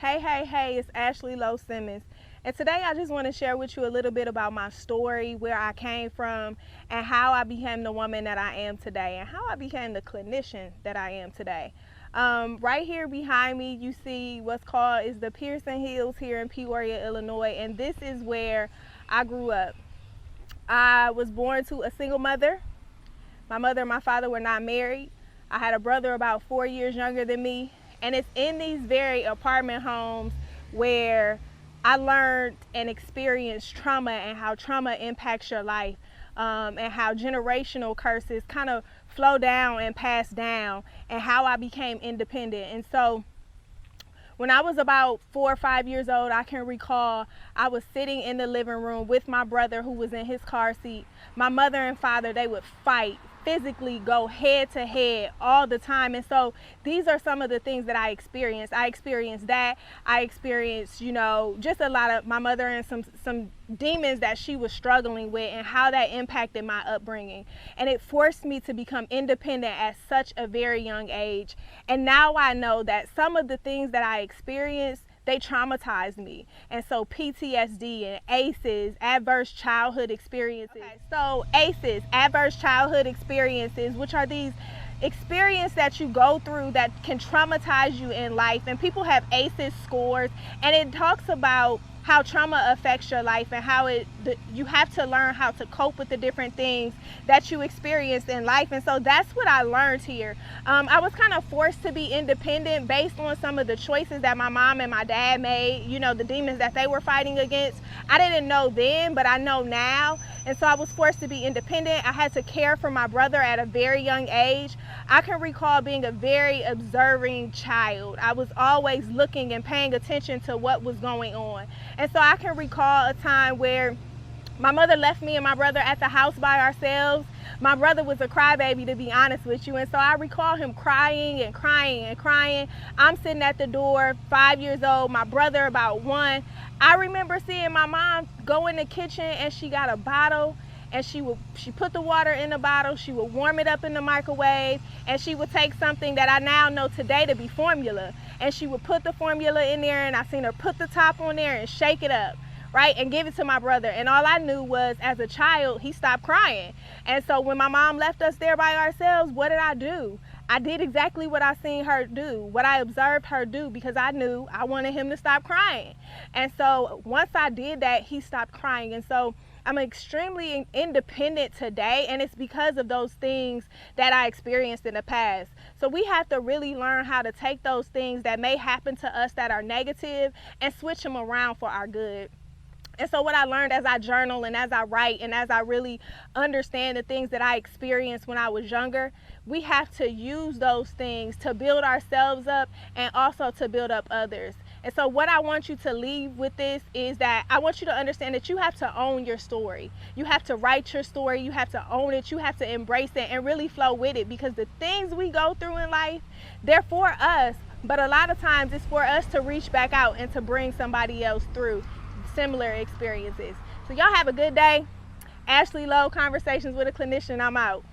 Hey, it's Ashley Lowe-Simmons. And today I just want to share with you a little bit about my story, where I came from, and how I became the woman that I am today, and how I became the clinician that I am today. Right here behind me, you see what's called is the Pearson Hills here in Peoria, Illinois, and this is where I grew up. I was born to a single mother. My mother and my father were not married. I had a brother about 4 years younger than me. And it's in these very apartment homes where I learned and experienced trauma and how trauma impacts your life, and how generational curses kind of flow down and pass down, and how I became independent. And so when I was about 4 or 5 years old, I can recall I was sitting in the living room with my brother who was in his car seat. My mother and father, they would fight, physically go head to head all the time. And so these are some of the things that I experienced. I experienced that. I experienced, just a lot of my mother and some demons that she was struggling with, and how that impacted my upbringing. And it forced me to become independent at such a very young age. And now I know that some of the things that I experienced, they traumatized me. And so PTSD and ACEs, adverse childhood experiences. Okay, so ACEs, adverse childhood experiences, which are these experiences that you go through that can traumatize you in life. And people have ACEs scores, and it talks about how trauma affects your life, and how you have to learn how to cope with the different things that you experience in life. And so that's what I learned here. I was kind of forced to be independent based on some of the choices that my mom and my dad made, the demons that they were fighting against. I didn't know then, but I know now. And so I was forced to be independent. I had to care for my brother at a very young age. I can recall being a very observing child. I was always looking and paying attention to what was going on. And so I can recall a time where my mother left me and my brother at the house by ourselves. My brother was a crybaby, to be honest with you. And so I recall him crying and crying and crying. I'm sitting at the door, 5 years old, my brother about 1. I remember seeing my mom go in the kitchen, and she got a bottle, and she put the water in the bottle, she would warm it up in the microwave, and she would take something that I now know today to be formula, and she would put the formula in there, and I seen her put the top on there and shake it up, right, and give it to my brother. And all I knew was, as a child, he stopped crying. And so when my mom left us there by ourselves, what did I do? I did exactly what I seen her do, what I observed her do, because I knew I wanted him to stop crying. And so once I did that, he stopped crying. And so I'm extremely independent today, and it's because of those things that I experienced in the past. So we have to really learn how to take those things that may happen to us that are negative and switch them around for our good. And so what I learned as I journal and as I write and as I really understand the things that I experienced when I was younger, we have to use those things to build ourselves up and also to build up others. And so what I want you to leave with this is that I want you to understand that you have to own your story. You have to write your story. You have to own it. You have to embrace it and really flow with it, because the things we go through in life, they're for us. But a lot of times it's for us to reach back out and to bring somebody else through similar experiences. So y'all have a good day. Ashley Lowe, Conversations with a Clinician. I'm out.